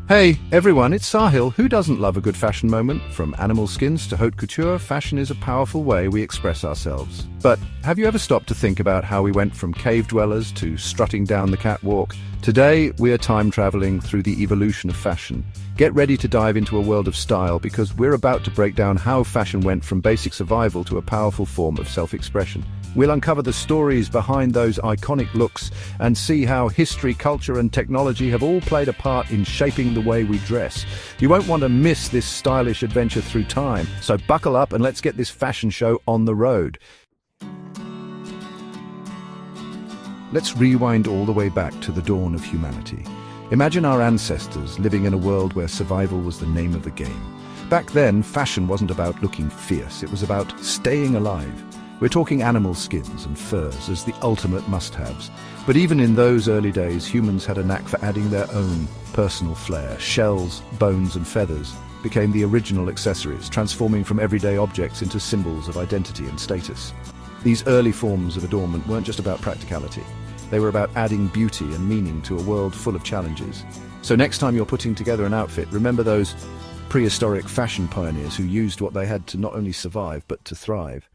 Hey everyone, it's Sahil. Who doesn't love a good fashion moment? From animal skins to haute couture, fashion is a powerful way we express ourselves. But have you ever stopped to think about how we went from cave dwellers to strutting down the catwalk? Today, we are time traveling through the evolution of fashion. Get ready to dive into a world of style because we're about to break down how fashion went from basic survival to a powerful form of self-expression. We'll uncover the stories behind those iconic looks and see how history, culture, and technology have all played a part in shaping the way we dress. You won't want to miss this stylish adventure through time, so buckle up and let's get this fashion show on the road. Let's rewind all the way back to the dawn of humanity. Imagine our ancestors living in a world where survival was the name of the game. Back then, fashion wasn't about looking fierce, it was about staying alive. We're talking animal skins and furs as the ultimate must-haves. But even in those early days, humans had a knack for adding their own personal flair. Shells, bones, and feathers became the original accessories, transforming from everyday objects into symbols of identity and status. These early forms of adornment weren't just about practicality. They were about adding beauty and meaning to a world full of challenges. So next time you're putting together an outfit, remember those prehistoric fashion pioneers who used what they had to not only survive, but to thrive.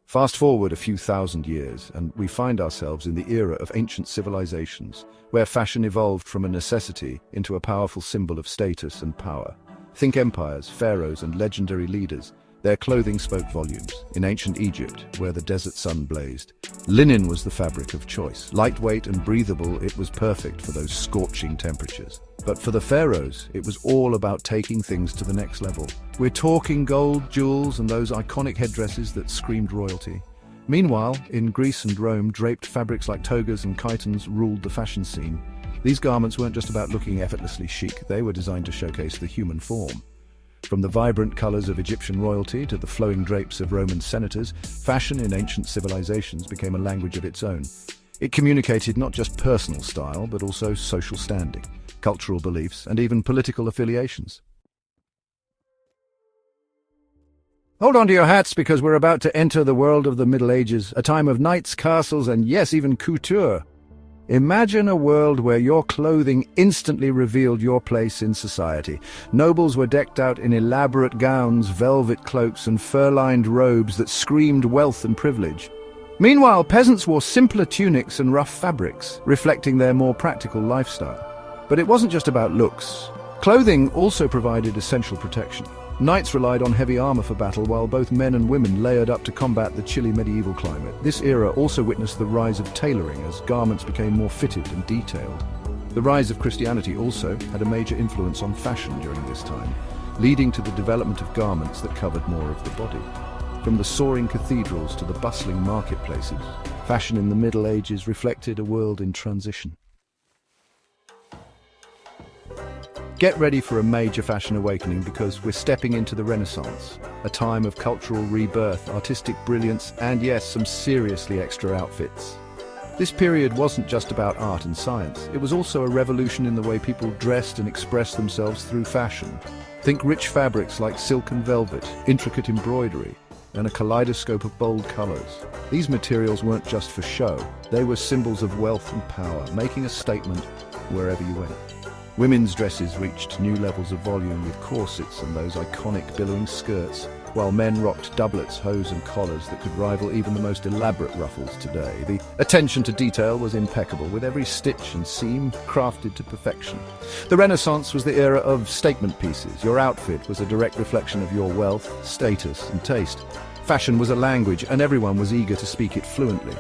Fast forward a few thousand years, and we find ourselves in the era of ancient civilizations, where fashion evolved from a necessity into a powerful symbol of status and power. Think empires, pharaohs, and legendary leaders. Their clothing spoke volumes. In ancient Egypt, where the desert sun blazed, linen was the fabric of choice. Lightweight and breathable, it was perfect for those scorching temperatures. But for the pharaohs, it was all about taking things to the next level. We're talking gold, jewels, and those iconic headdresses that screamed royalty. Meanwhile, in Greece and Rome, draped fabrics like togas and chitons ruled the fashion scene. These garments weren't just about looking effortlessly chic, they were designed to showcase the human form. From the vibrant colors of Egyptian royalty to the flowing drapes of Roman senators, fashion in ancient civilizations became a language of its own. It communicated not just personal style, but also social standing, cultural beliefs, and even political affiliations. Hold on to your hats because we're about to enter the world of the Middle Ages, a time of knights, castles, and yes, even couture. Imagine a world where your clothing instantly revealed your place in society. Nobles were decked out in elaborate gowns, velvet cloaks, and fur-lined robes that screamed wealth and privilege. Meanwhile, peasants wore simpler tunics and rough fabrics, reflecting their more practical lifestyle. But it wasn't just about looks. Clothing also provided essential protection. Knights relied on heavy armor for battle, while both men and women layered up to combat the chilly medieval climate. This era also witnessed the rise of tailoring as garments became more fitted and detailed. The rise of Christianity also had a major influence on fashion during this time, leading to the development of garments that covered more of the body. From the soaring cathedrals to the bustling marketplaces, fashion in the Middle Ages reflected a world in transition. Get ready for a major fashion awakening because we're stepping into the Renaissance, a time of cultural rebirth, artistic brilliance, and yes, some seriously extra outfits. This period wasn't just about art and science, it was also a revolution in the way people dressed and expressed themselves through fashion. Think rich fabrics like silk and velvet, intricate embroidery, and a kaleidoscope of bold colors. These materials weren't just for show, they were symbols of wealth and power, making a statement wherever you went. Women's dresses reached new levels of volume with corsets and those iconic billowing skirts, while men rocked doublets, hose and collars that could rival even the most elaborate ruffles today. The attention to detail was impeccable, with every stitch and seam crafted to perfection. The Renaissance was the era of statement pieces. Your outfit was a direct reflection of your wealth, status and taste. Fashion was a language, and everyone was eager to speak it fluently.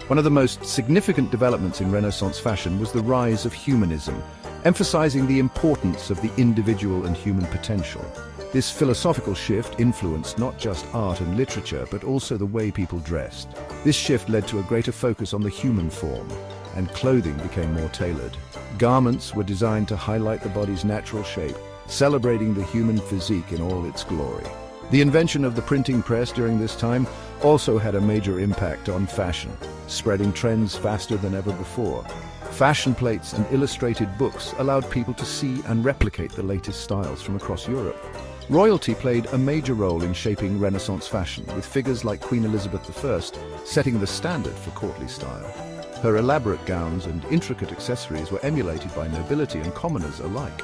One of the most significant developments in Renaissance fashion was the rise of humanism, emphasizing the importance of the individual and human potential. This philosophical shift influenced not just art and literature, but also the way people dressed. This shift led to a greater focus on the human form, and clothing became more tailored. Garments were designed to highlight the body's natural shape, celebrating the human physique in all its glory. The invention of the printing press during this time also had a major impact on fashion, spreading trends faster than ever before. Fashion plates and illustrated books allowed people to see and replicate the latest styles from across Europe. Royalty played a major role in shaping Renaissance fashion, with figures like Queen Elizabeth I setting the standard for courtly style. Her elaborate gowns and intricate accessories were emulated by nobility and commoners alike.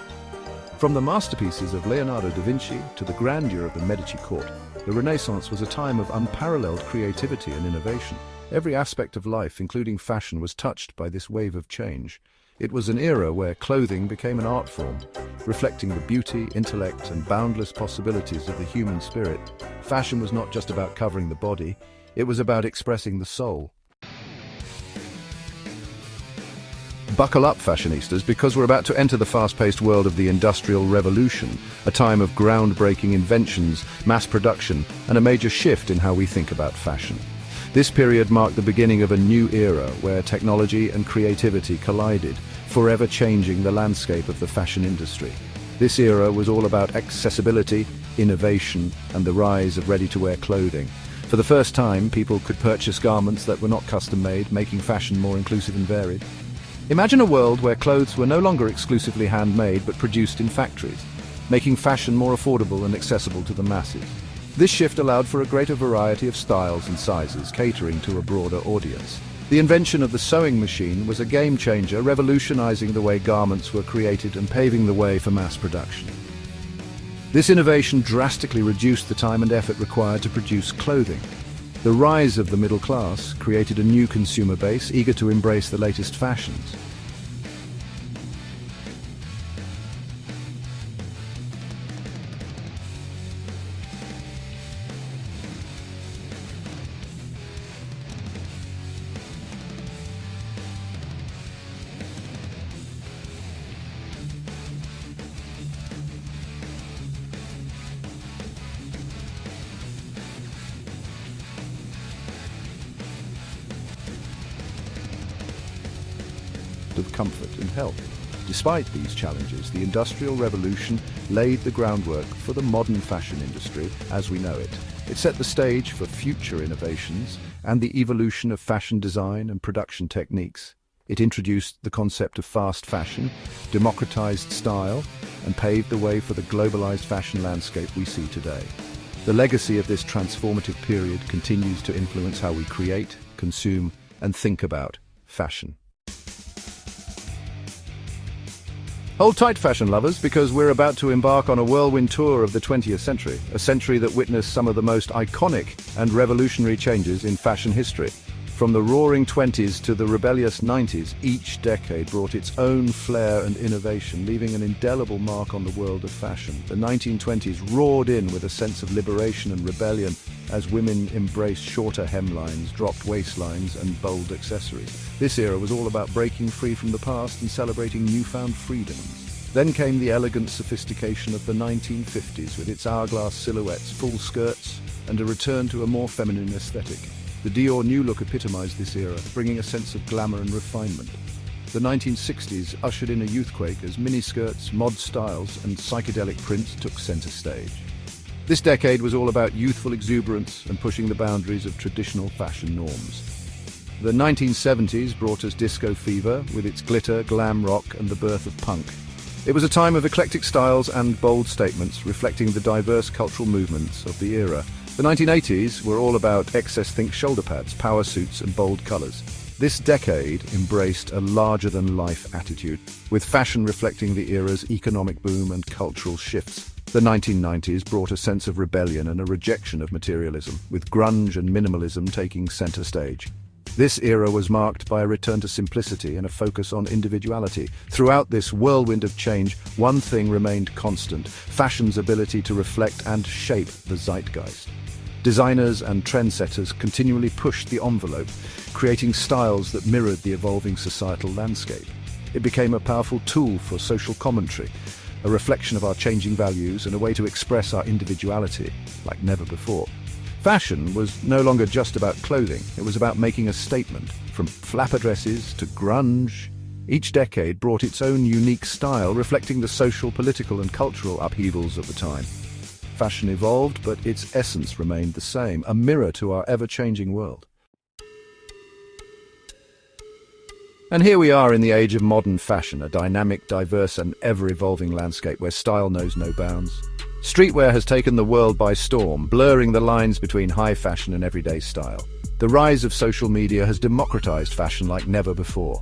From the masterpieces of Leonardo da Vinci to the grandeur of the Medici court, the Renaissance was a time of unparalleled creativity and innovation. Every aspect of life, including fashion, was touched by this wave of change. It was an era where clothing became an art form, reflecting the beauty, intellect, and boundless possibilities of the human spirit. Fashion was not just about covering the body, it was about expressing the soul. Buckle up, fashionistas, because we're about to enter the fast-paced world of the Industrial Revolution, a time of groundbreaking inventions, mass production, and a major shift in how we think about fashion. This period marked the beginning of a new era where technology and creativity collided, forever changing the landscape of the fashion industry. This era was all about accessibility, innovation, and the rise of ready-to-wear clothing. For the first time, people could purchase garments that were not custom-made, making fashion more inclusive and varied. Imagine a world where clothes were no longer exclusively handmade but produced in factories, making fashion more affordable and accessible to the masses. This shift allowed for a greater variety of styles and sizes, catering to a broader audience. The invention of the sewing machine was a game-changer, revolutionizing the way garments were created and paving the way for mass production. This innovation drastically reduced the time and effort required to produce clothing. The rise of the middle class created a new consumer base, eager to embrace the latest fashions. Of comfort and health. Despite these challenges, the Industrial Revolution laid the groundwork for the modern fashion industry as we know it. It set the stage for future innovations and the evolution of fashion design and production techniques. It introduced the concept of fast fashion, democratized style, and paved the way for the globalized fashion landscape we see today. The legacy of this transformative period continues to influence how we create, consume, and think about fashion. Hold tight, fashion lovers, because we're about to embark on a whirlwind tour of the 20th century, a century that witnessed some of the most iconic and revolutionary changes in fashion history. From the roaring 20s to the rebellious 90s, each decade brought its own flair and innovation, leaving an indelible mark on the world of fashion. The 1920s roared in with a sense of liberation and rebellion as women embraced shorter hemlines, dropped waistlines, and bold accessories. This era was all about breaking free from the past and celebrating newfound freedoms. Then came the elegant sophistication of the 1950s with its hourglass silhouettes, full skirts, and a return to a more feminine aesthetic. The Dior new look epitomized this era, bringing a sense of glamour and refinement. The 1960s ushered in a youthquake as miniskirts, mod styles, and psychedelic prints took center stage. This decade was all about youthful exuberance and pushing the boundaries of traditional fashion norms. The 1970s brought us disco fever with its glitter, glam rock, and the birth of punk. It was a time of eclectic styles and bold statements, reflecting the diverse cultural movements of the era. The 1980s were all about excess think shoulder pads, power suits, and bold colors. This decade embraced a larger-than-life attitude, with fashion reflecting the era's economic boom and cultural shifts. The 1990s brought a sense of rebellion and a rejection of materialism, with grunge and minimalism taking center stage. This era was marked by a return to simplicity and a focus on individuality. Throughout this whirlwind of change, one thing remained constant: fashion's ability to reflect and shape the zeitgeist. Designers and trendsetters continually pushed the envelope, creating styles that mirrored the evolving societal landscape. It became a powerful tool for social commentary, a reflection of our changing values and a way to express our individuality like never before. Fashion was no longer just about clothing, it was about making a statement. From flapper dresses to grunge, each decade brought its own unique style, reflecting the social, political, and cultural upheavals of the time. Fashion evolved, but its essence remained the same, a mirror to our ever-changing world. And here we are in the age of modern fashion, a dynamic, diverse, and ever-evolving landscape where style knows no bounds. Streetwear has taken the world by storm, blurring the lines between high fashion and everyday style. The rise of social media has democratized fashion like never before.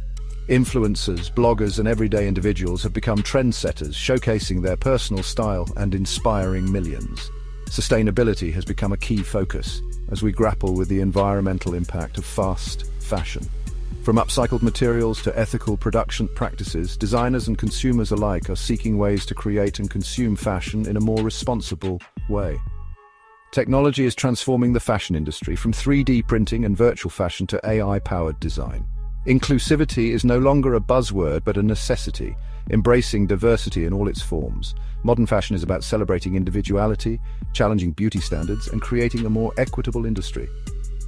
Influencers, bloggers, and everyday individuals have become trendsetters, showcasing their personal style and inspiring millions. Sustainability has become a key focus as we grapple with the environmental impact of fast fashion. From upcycled materials to ethical production practices, designers and consumers alike are seeking ways to create and consume fashion in a more responsible way. Technology is transforming the fashion industry from 3D printing and virtual fashion to AI-powered design. Inclusivity is no longer a buzzword but a necessity, embracing diversity in all its forms. Modern fashion is about celebrating individuality, challenging beauty standards, and creating a more equitable industry.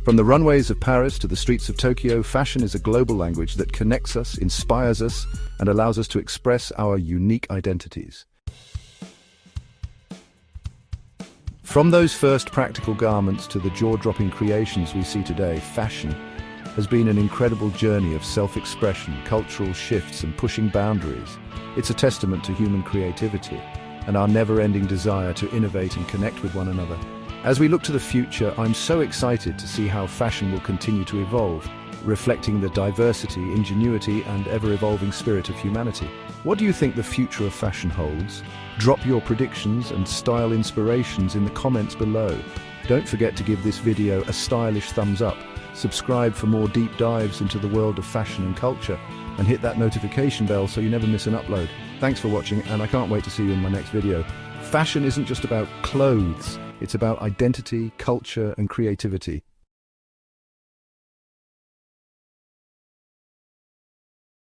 From the runways of Paris to the streets of Tokyo, fashion is a global language that connects us, inspires us, and allows us to express our unique identities. From those first practical garments to the jaw-dropping creations we see today, fashion has been an incredible journey of self-expression, cultural shifts, and pushing boundaries. It's a testament to human creativity and our never-ending desire to innovate and connect with one another. As we look to the future, I'm so excited to see how fashion will continue to evolve, reflecting the diversity, ingenuity, and ever-evolving spirit of humanity. What do you think the future of fashion holds? Drop your predictions and style inspirations in the comments below. Don't forget to give this video a stylish thumbs up, subscribe for more deep dives into the world of fashion and culture, and hit that notification bell so you never miss an upload. Thanks for watching, and I can't wait to see you in my next video. Fashion isn't just about clothes. It's about identity, culture, and creativity.